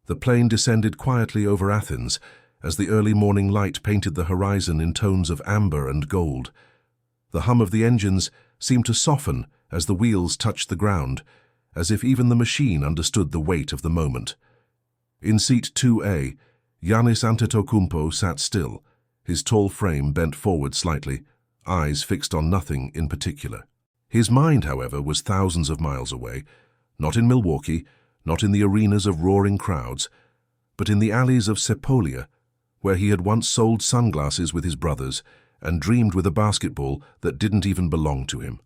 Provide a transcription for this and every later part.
The plane descended quietly over Athens as the early morning light painted the horizon in tones of amber and gold. The hum of the engines seemed to soften as the wheels touched the ground, as if even the machine understood the weight of the moment. In seat 2A, Giannis Antetokounmpo sat still, his tall frame bent forward slightly, eyes fixed on nothing in particular. His mind, however, was thousands of miles away, not in Milwaukee, not in the arenas of roaring crowds, but in the alleys of Sepolia, where he had once sold sunglasses with his brothers and dreamed with a basketball that didn't even belong to him.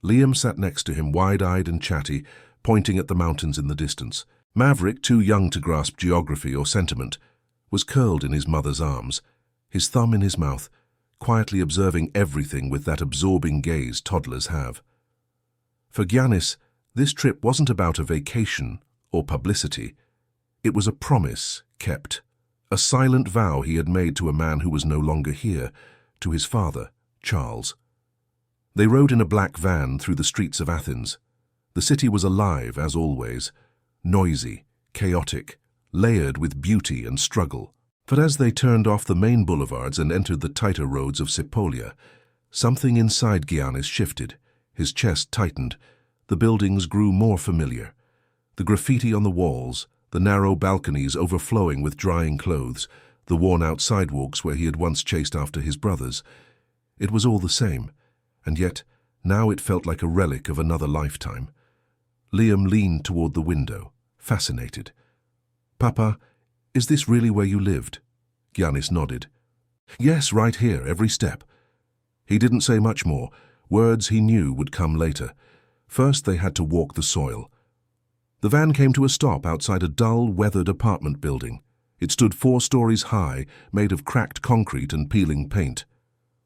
Liam sat next to him, wide-eyed and chatty, pointing at the mountains in the distance. Maverick, too young to grasp geography or sentiment, was curled in his mother's arms, his thumb in his mouth, quietly observing everything with that absorbing gaze toddlers have. For Giannis, this trip wasn't about a vacation or publicity. It was a promise kept, a silent vow he had made to a man who was no longer here, to his father, Charles. They rode in a black van through the streets of Athens. The city was alive, as always, noisy, chaotic, layered with beauty and struggle. But as they turned off the main boulevards and entered the tighter roads of Sepolia, something inside Giannis shifted. His chest tightened. The buildings grew more familiar. The graffiti on the walls, the narrow balconies overflowing with drying clothes, the worn-out sidewalks where he had once chased after his brothers. It was all the same, and yet now it felt like a relic of another lifetime. Liam leaned toward the window, fascinated. "Papa, is this really where you lived?" Giannis nodded. "Yes, right here, every step." He didn't say much more. Words he knew would come later. First they had to walk the soil. The van came to a stop outside a dull, weathered apartment building. It stood 4 stories high, made of cracked concrete and peeling paint.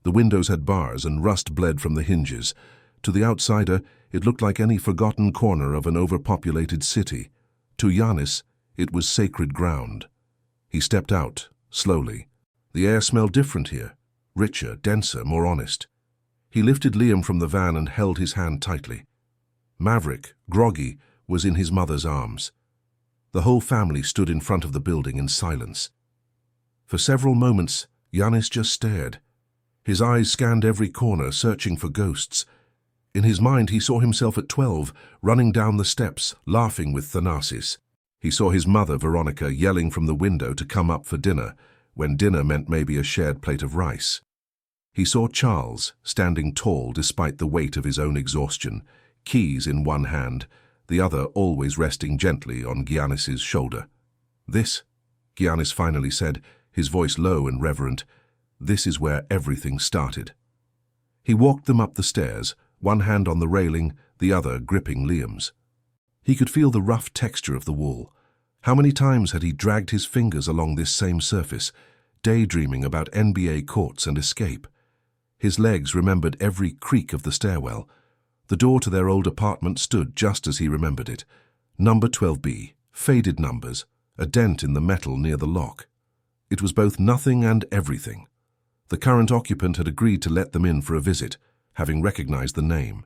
The windows had bars and rust bled from the hinges. To the outsider, it looked like any forgotten corner of an overpopulated city. To Giannis, it was sacred ground. He stepped out, slowly. The air smelled different here, richer, denser, more honest. He lifted Liam from the van and held his hand tightly. Maverick, groggy, was in his mother's arms. The whole family stood in front of the building in silence. For several moments, Giannis just stared. His eyes scanned every corner, searching for ghosts. In his mind, he saw himself at 12, running down the steps, laughing with Thanasis. He saw his mother, Veronica, yelling from the window to come up for dinner, when dinner meant maybe a shared plate of rice. He saw Charles, standing tall despite the weight of his own exhaustion, keys in one hand, the other always resting gently on Giannis's shoulder. "This," Giannis finally said, his voice low and reverent, "this is where everything started." He walked them up the stairs, one hand on the railing, the other gripping Liam's. He could feel the rough texture of the wall. How many times had he dragged his fingers along this same surface, daydreaming about NBA courts and escape? His legs remembered every creak of the stairwell. The door to their old apartment stood just as he remembered it. Number 12B, faded numbers, a dent in the metal near the lock. It was both nothing and everything. The current occupant had agreed to let them in for a visit, having recognized the name.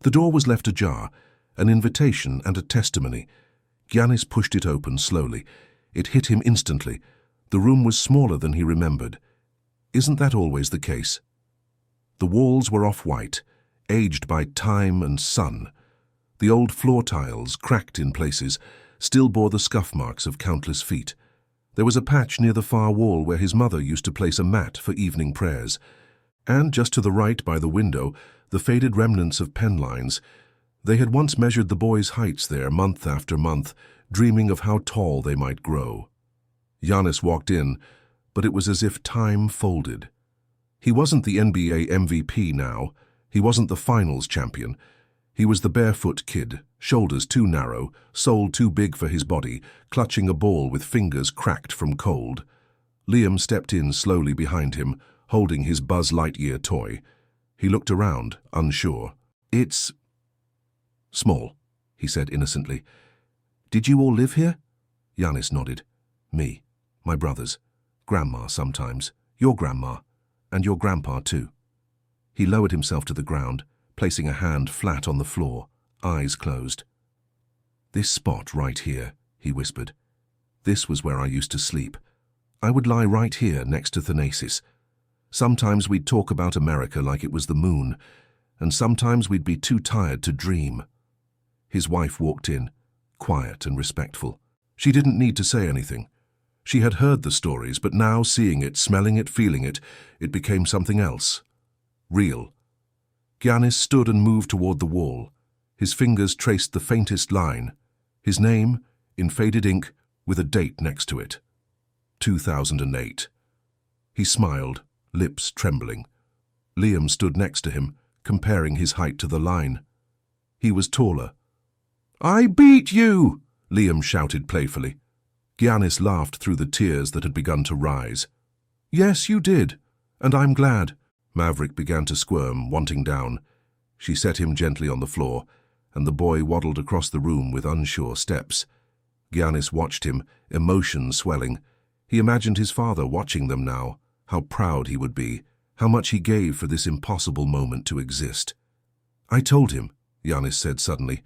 The door was left ajar, an invitation and a testimony. Giannis pushed it open slowly. It hit him instantly. The room was smaller than he remembered. Isn't that always the case? The walls were off-white, aged by time and sun. The old floor tiles, cracked in places, still bore the scuff marks of countless feet. There was a patch near the far wall where his mother used to place a mat for evening prayers. And just to the right by the window, the faded remnants of pen lines. They had once measured the boys' heights there month after month, dreaming of how tall they might grow. Giannis walked in, but it was as if time folded. He wasn't the NBA MVP now. He wasn't the finals champion. He was the barefoot kid, shoulders too narrow, soul too big for his body, clutching a ball with fingers cracked from cold. Liam stepped in slowly behind him, holding his Buzz Lightyear toy. He looked around, unsure. "It's small," he said innocently. "Did you all live here?" Giannis nodded. "Me, my brothers, Grandma sometimes, your grandma, and your grandpa too." He lowered himself to the ground, placing a hand flat on the floor, eyes closed. "This spot right here," he whispered. "This was where I used to sleep. I would lie right here next to Thanasis. Sometimes we'd talk about America like it was the moon, and sometimes we'd be too tired to dream." His wife walked in, quiet and respectful. She didn't need to say anything. She had heard the stories, but now seeing it, smelling it, feeling it, it became something else. Real. Giannis stood and moved toward the wall. His fingers traced the faintest line. His name, in faded ink, with a date next to it. 2008. He smiled, lips trembling. Liam stood next to him, comparing his height to the line. He was taller. "I beat you!" Liam shouted playfully. Giannis laughed through the tears that had begun to rise. "Yes, you did, and I'm glad." Maverick began to squirm, wanting down. She set him gently on the floor, and the boy waddled across the room with unsure steps. Giannis watched him, emotion swelling. He imagined his father watching them now, how proud he would be, how much he gave for this impossible moment to exist. "I told him," Giannis said suddenly.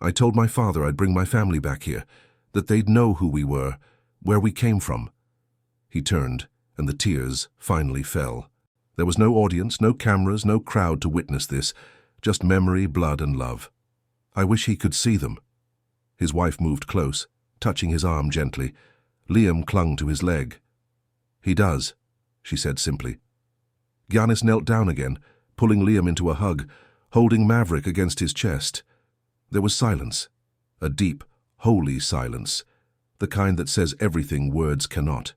"I told my father I'd bring my family back here, that they'd know who we were, where we came from." He turned, and the tears finally fell. There was no audience, no cameras, no crowd to witness this, just memory, blood, and love. "I wish he could see them." His wife moved close, touching his arm gently. Liam clung to his leg. "He does," she said simply. Giannis knelt down again, pulling Liam into a hug, holding Maverick against his chest. There was silence, a deep, holy silence, the kind that says everything words cannot.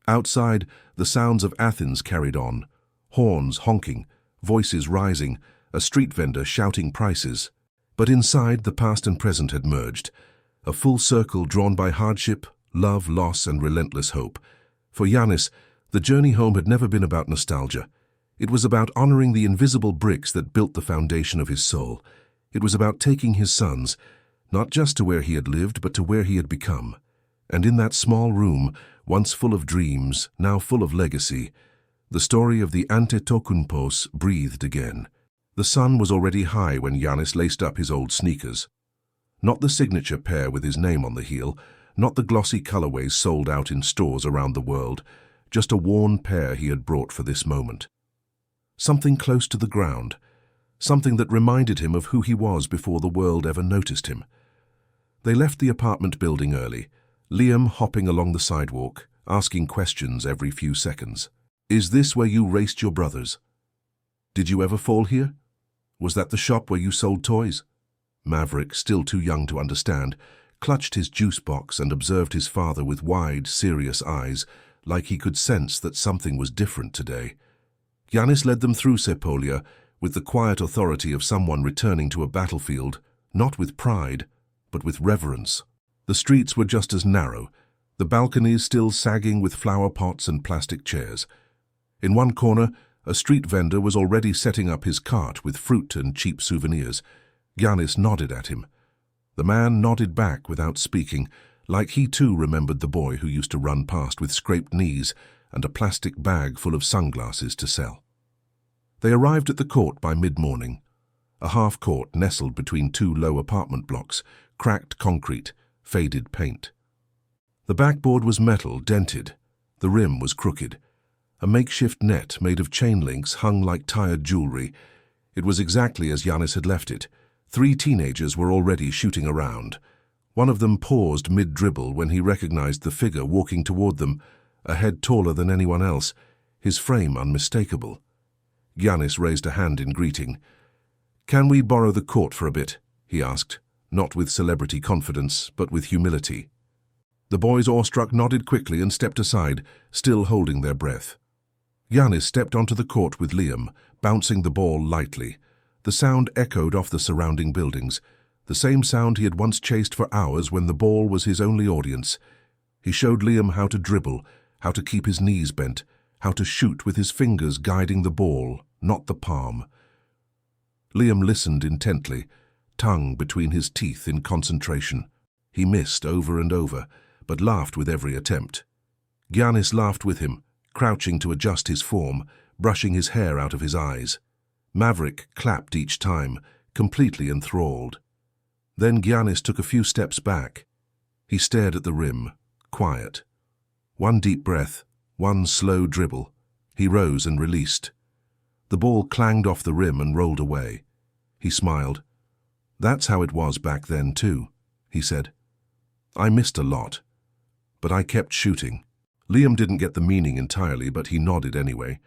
Outside, the sounds of Athens carried on, horns honking, voices rising, a street vendor shouting prices. But inside, the past and present had merged, a full circle drawn by hardship, love, loss, and relentless hope. For Giannis, the journey home had never been about nostalgia. It was about honoring the invisible bricks that built the foundation of his soul. It was about taking his sons, not just to where he had lived, but to where he had become. And in that small room, once full of dreams, now full of legacy, the story of the Antetokounmpos breathed again. The sun was already high when Giannis laced up his old sneakers. Not the signature pair with his name on the heel, not the glossy colorways sold out in stores around the world, just a worn pair he had brought for this moment. Something close to the ground, something that reminded him of who he was before the world ever noticed him. They left the apartment building early, Liam hopping along the sidewalk, asking questions every few seconds. "Is this where you raced your brothers? Did you ever fall here? Was that the shop where you sold toys?" Maverick, still too young to understand, clutched his juice box and observed his father with wide, serious eyes, like he could sense that something was different today. Giannis led them through Sepolia with the quiet authority of someone returning to a battlefield, not with pride, but with reverence. The streets were just as narrow, the balconies still sagging with flower pots and plastic chairs. In one corner, a street vendor was already setting up his cart with fruit and cheap souvenirs. Giannis nodded at him. The man nodded back without speaking, like he too remembered the boy who used to run past with scraped knees and a plastic bag full of sunglasses to sell. They arrived at the court by mid-morning, a half-court nestled between two low apartment blocks, cracked concrete, faded paint. The backboard was metal, dented. The rim was crooked. A makeshift net made of chain links hung like tired jewelry. It was exactly as Giannis had left it. 3 teenagers were already shooting around. One of them paused mid-dribble when he recognized the figure walking toward them, a head taller than anyone else, his frame unmistakable. Giannis raised a hand in greeting. "Can we borrow the court for a bit?" he asked, not with celebrity confidence, but with humility. The boys awestruck nodded quickly and stepped aside, still holding their breath. Giannis stepped onto the court with Liam, bouncing the ball lightly. The sound echoed off the surrounding buildings, the same sound he had once chased for hours when the ball was his only audience. He showed Liam how to dribble, how to keep his knees bent, how to shoot with his fingers guiding the ball, not the palm. Liam listened intently, tongue between his teeth in concentration. He missed over and over, but laughed with every attempt. Giannis laughed with him, crouching to adjust his form, brushing his hair out of his eyes. Maverick clapped each time, completely enthralled. Then Giannis took a few steps back. He stared at the rim, quiet. One deep breath, one slow dribble. He rose and released. The ball clanged off the rim and rolled away. He smiled. "That's how it was back then too," he said. "I missed a lot, but I kept shooting." Liam didn't get the meaning entirely, but he nodded anyway.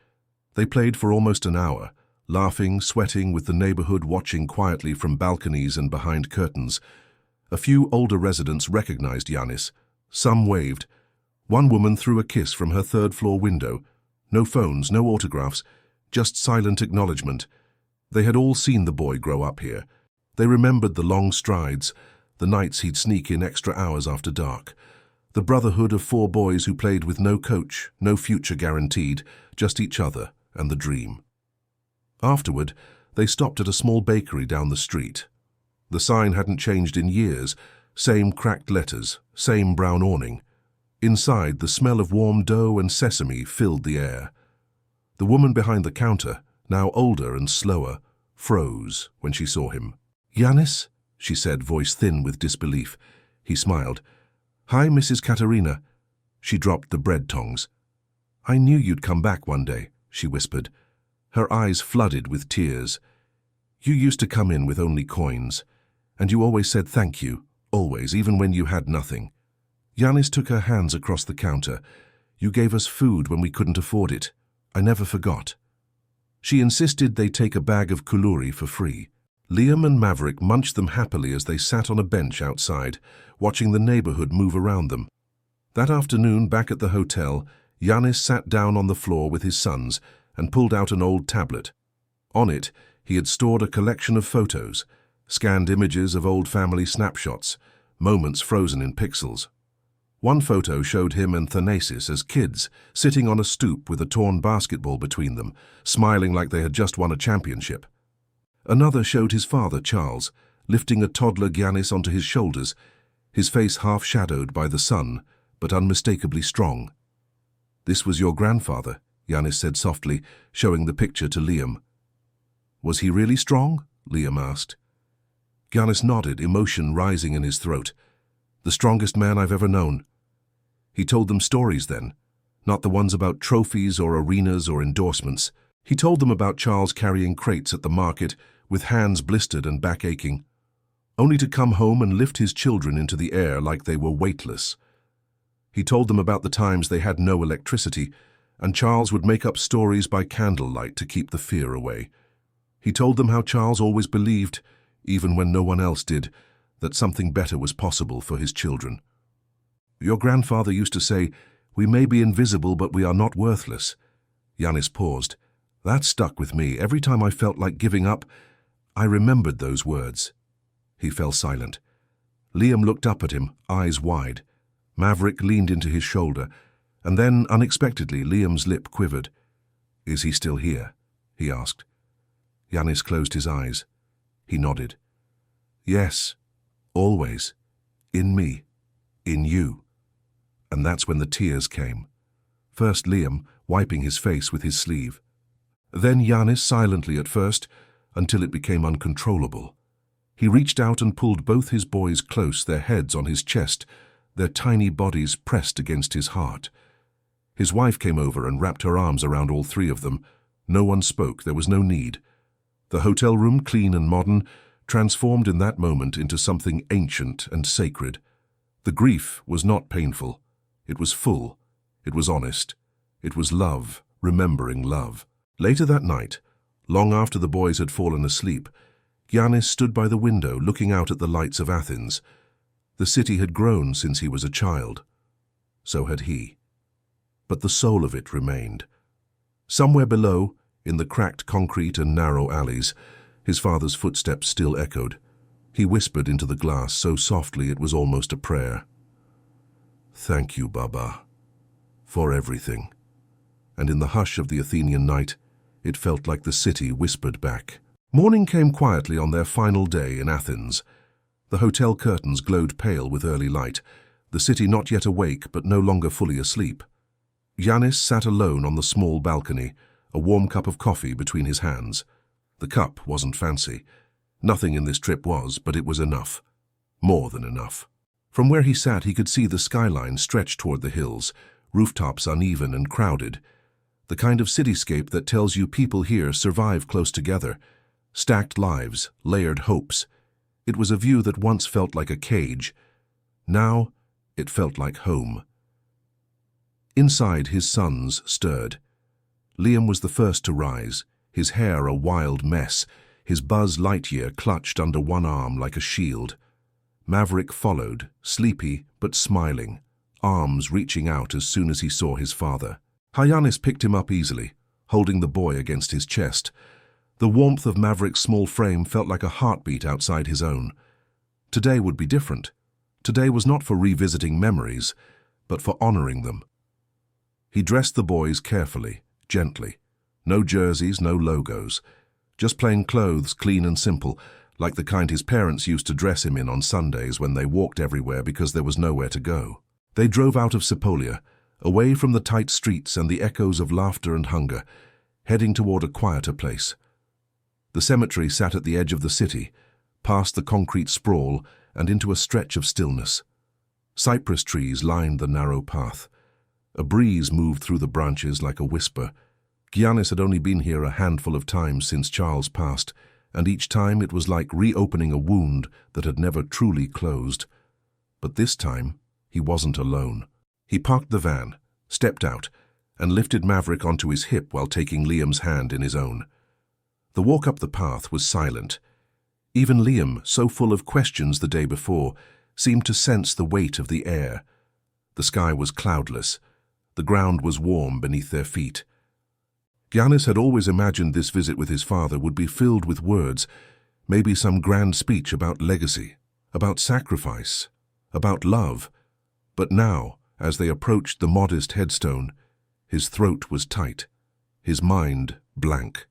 They played for almost an hour, laughing, sweating, with the neighborhood watching quietly from balconies and behind curtains. A few older residents recognized Giannis. Some waved. One woman threw a kiss from her third-floor window. No phones, no autographs, just silent acknowledgement. They had all seen the boy grow up here. They remembered the long strides, the nights he'd sneak in extra hours after dark. The brotherhood of 4 boys who played with no coach, no future guaranteed, just each other and the dream. Afterward, they stopped at a small bakery down the street. The sign hadn't changed in years, same cracked letters, same brown awning. Inside, the smell of warm dough and sesame filled the air. The woman behind the counter, now older and slower, froze when she saw him. "Giannis?" she said, voice thin with disbelief. He smiled. "Hi, Mrs. Katerina." She dropped the bread tongs. "I knew you'd come back one day," she whispered. Her eyes flooded with tears. "You used to come in with only coins, and you always said thank you, always, even when you had nothing." Giannis took her hands across the counter. "You gave us food when we couldn't afford it. I never forgot." She insisted they take a bag of kuluri for free. Liam and Maverick munched them happily as they sat on a bench outside, watching the neighborhood move around them. That afternoon, back at the hotel, Giannis sat down on the floor with his sons and pulled out an old tablet. On it, he had stored a collection of photos, scanned images of old family snapshots, moments frozen in pixels. One photo showed him and Thanasis as kids, sitting on a stoop with a torn basketball between them, smiling like they had just won a championship. Another showed his father, Charles, lifting a toddler Giannis onto his shoulders, his face half-shadowed by the sun, but unmistakably strong. "This was your grandfather," Giannis said softly, showing the picture to Liam. "Was he really strong?" Liam asked. Giannis nodded, emotion rising in his throat. "The strongest man I've ever known." He told them stories then, not the ones about trophies or arenas or endorsements. He told them about Charles carrying crates at the market, with hands blistered and back aching, only to come home and lift his children into the air like they were weightless. He told them about the times they had no electricity, and Charles would make up stories by candlelight to keep the fear away. He told them how Charles always believed, even when no one else did, that something better was possible for his children. "Your grandfather used to say, 'We may be invisible, but we are not worthless.'" Giannis paused. "That stuck with me. Every time I felt like giving up, I remembered those words." He fell silent. Liam looked up at him, eyes wide. Maverick leaned into his shoulder, and then, unexpectedly, Liam's lip quivered. "Is he still here?" he asked. Giannis closed his eyes. He nodded. "Yes, always. In me. In you." And that's when the tears came. First Liam, wiping his face with his sleeve. Then Giannis, silently at first, until it became uncontrollable. He reached out and pulled both his boys close, their heads on his chest, their tiny bodies pressed against his heart. His wife came over and wrapped her arms around all 3 of them. No one spoke, there was no need. The hotel room, clean and modern, transformed in that moment into something ancient and sacred. The grief was not painful. It was full. It was honest. It was love, remembering love. Later that night, long after the boys had fallen asleep, Giannis stood by the window looking out at the lights of Athens. The city had grown since he was a child. So had he. But the soul of it remained. Somewhere below, in the cracked concrete and narrow alleys, his father's footsteps still echoed. He whispered into the glass so softly it was almost a prayer. "Thank you, Baba, for everything." And in the hush of the Athenian night, it felt like the city whispered back. Morning came quietly on their final day in Athens. The hotel curtains glowed pale with early light, the city not yet awake but no longer fully asleep. Giannis sat alone on the small balcony, a warm cup of coffee between his hands. The cup wasn't fancy. Nothing in this trip was, but it was enough. More than enough. From where he sat, he could see the skyline stretch toward the hills, rooftops uneven and crowded. The kind of cityscape that tells you people here survive close together. Stacked lives, layered hopes. It was a view that once felt like a cage. Now, it felt like home. Inside, his sons stirred. Liam was the first to rise, his hair a wild mess, his Buzz Lightyear clutched under one arm like a shield. Maverick followed, sleepy but smiling, arms reaching out as soon as he saw his father. Giannis picked him up easily, holding the boy against his chest. The warmth of Maverick's small frame felt like a heartbeat outside his own. Today would be different. Today was not for revisiting memories, but for honoring them. He dressed the boys carefully, gently. No jerseys, no logos. Just plain clothes, clean and simple, like the kind his parents used to dress him in on Sundays when they walked everywhere because there was nowhere to go. They drove out of Sepolia, away from the tight streets and the echoes of laughter and hunger, heading toward a quieter place. The cemetery sat at the edge of the city, past the concrete sprawl and into a stretch of stillness. Cypress trees lined the narrow path. A breeze moved through the branches like a whisper. Giannis had only been here a handful of times since Charles passed, and each time it was like reopening a wound that had never truly closed. But this time, he wasn't alone. He parked the van, stepped out, and lifted Maverick onto his hip while taking Liam's hand in his own. The walk up the path was silent. Even Liam, so full of questions the day before, seemed to sense the weight of the air. The sky was cloudless. The ground was warm beneath their feet. Giannis had always imagined this visit with his father would be filled with words, maybe some grand speech about legacy, about sacrifice, about love. But now, as they approached the modest headstone, his throat was tight, his mind blank.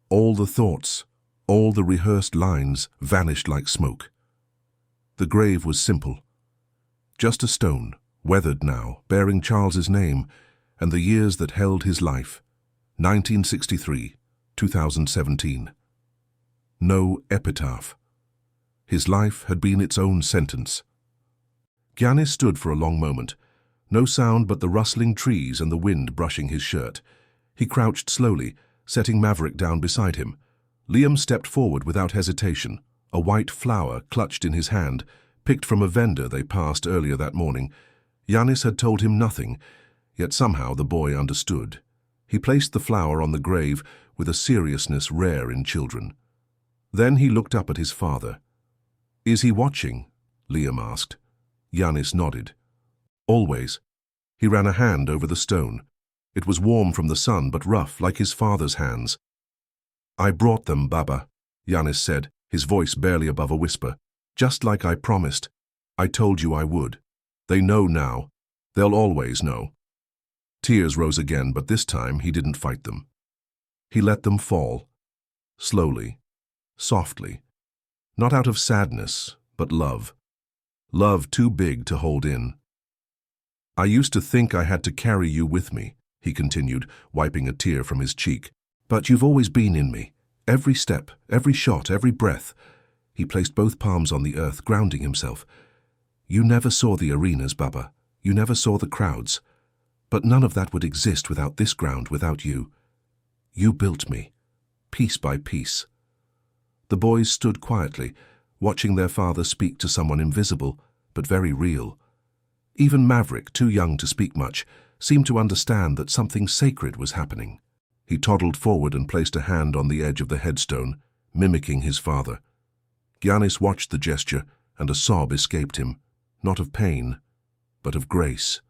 All the thoughts, all the rehearsed lines vanished like smoke. The grave was simple. Just a stone, weathered now, bearing Charles's name and the years that held his life. 1963, 2017. No epitaph. His life had been its own sentence. Giannis stood for a long moment. No sound but the rustling trees and the wind brushing his shirt. He crouched slowly, setting Maverick down beside him. Liam stepped forward without hesitation, a white flower clutched in his hand, picked from a vendor they passed earlier that morning. Giannis had told him nothing, yet somehow the boy understood. He placed the flower on the grave with a seriousness rare in children. Then he looked up at his father. "Is he watching?" Liam asked. Giannis nodded. "Always." He ran a hand over the stone. It was warm from the sun, but rough, like his father's hands. "I brought them, Baba," Giannis said, his voice barely above a whisper. "Just like I promised. I told you I would. They know now. They'll always know." Tears rose again, but this time he didn't fight them. He let them fall, slowly, softly, not out of sadness, but love. Love too big to hold in. "I used to think I had to carry you with me," he continued, wiping a tear from his cheek. "But you've always been in me. Every step, every shot, every breath." He placed both palms on the earth, grounding himself. "You never saw the arenas, Baba. You never saw the crowds. But none of that would exist without this ground, without you. You built me, piece by piece." The boys stood quietly, watching their father speak to someone invisible, but very real. Even Maverick, too young to speak much, seemed to understand that something sacred was happening. He toddled forward and placed a hand on the edge of the headstone, mimicking his father. Giannis watched the gesture, and a sob escaped him, not of pain, but of grace,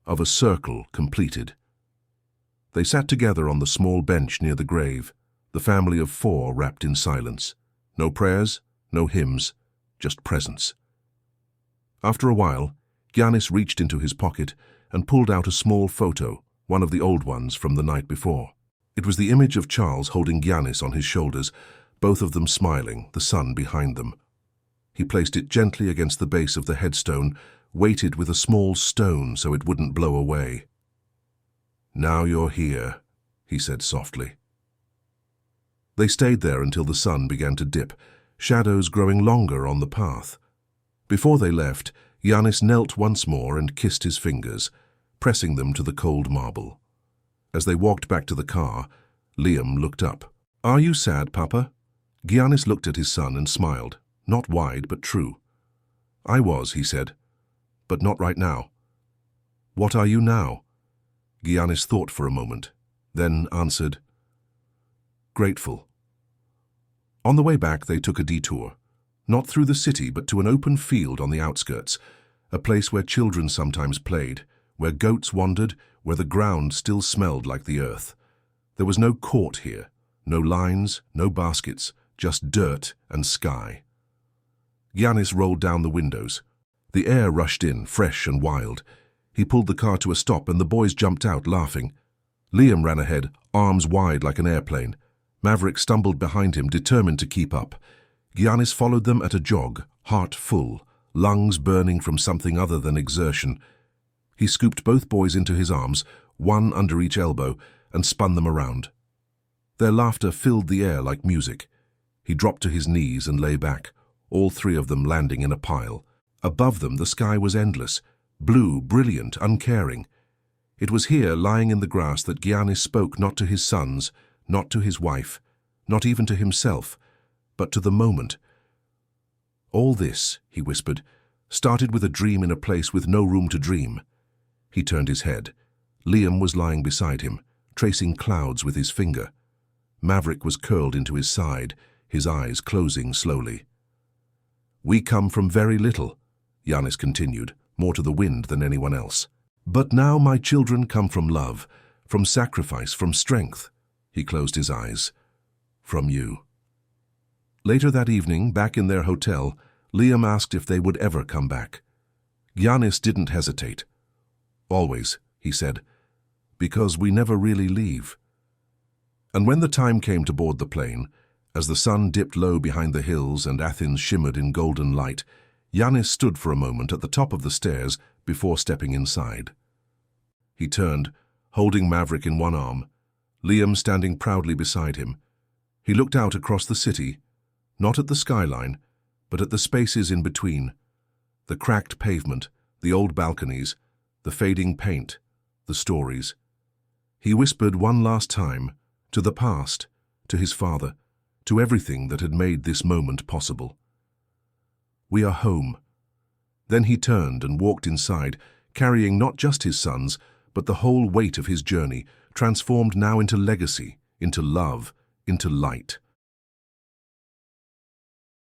of a circle completed. They sat together on the small bench near the grave, the family of 4 wrapped in silence. No prayers, no hymns, just presence. After a while, Giannis reached into his pocket and pulled out a small photo, one of the old ones from the night before. It was the image of Charles holding Giannis on his shoulders, both of them smiling, the sun behind them. He placed it gently against the base of the headstone, weighted with a small stone so it wouldn't blow away. "Now you're here," he said softly. They stayed there until the sun began to dip, shadows growing longer on the path. Before they left, Giannis knelt once more and kissed his fingers, pressing them to the cold marble. As they walked back to the car, Liam looked up. "Are you sad, Papa?" Giannis looked at his son and smiled, not wide but true. "I was," he said, "but not right now." "What are you now?" Giannis thought for a moment, then answered, "Grateful." On the way back, they took a detour, not through the city but to an open field on the outskirts, a place where children sometimes played, where goats wandered, where the ground still smelled like the earth. There was no court here, no lines, no baskets, just dirt and sky. Giannis rolled down the windows. The air rushed in, fresh and wild. He pulled the car to a stop and the boys jumped out, laughing. Liam ran ahead, arms wide like an airplane. Maverick stumbled behind him, determined to keep up. Giannis followed them at a jog, heart full, lungs burning from something other than exertion. He scooped both boys into his arms, one under each elbow, and spun them around. Their laughter filled the air like music. He dropped to his knees and lay back, all three of them landing in a pile. Above them the sky was endless, blue, brilliant, uncaring. It was here, lying in the grass, that Giannis spoke not to his sons, not to his wife, not even to himself, but to the moment. "All this," he whispered, "started with a dream in a place with no room to dream." He turned his head. Liam was lying beside him, tracing clouds with his finger. Maverick was curled into his side, his eyes closing slowly. "We come from very little," Giannis continued, more to the wind than anyone else. "But now my children come from love, from sacrifice, from strength." He closed his eyes. "From you." Later that evening, back in their hotel, Liam asked if they would ever come back. Giannis didn't hesitate. "Always," he said, "because we never really leave." And when the time came to board the plane, as the sun dipped low behind the hills and Athens shimmered in golden light, Giannis stood for a moment at the top of the stairs before stepping inside. He turned, holding Maverick in one arm, Liam standing proudly beside him. He looked out across the city, not at the skyline, but at the spaces in between, the cracked pavement, the old balconies, the fading paint, the stories. He whispered one last time, to the past, to his father, to everything that had made this moment possible. "We are home." Then he turned and walked inside, carrying not just his sons, but the whole weight of his journey, transformed now into legacy, into love, into light.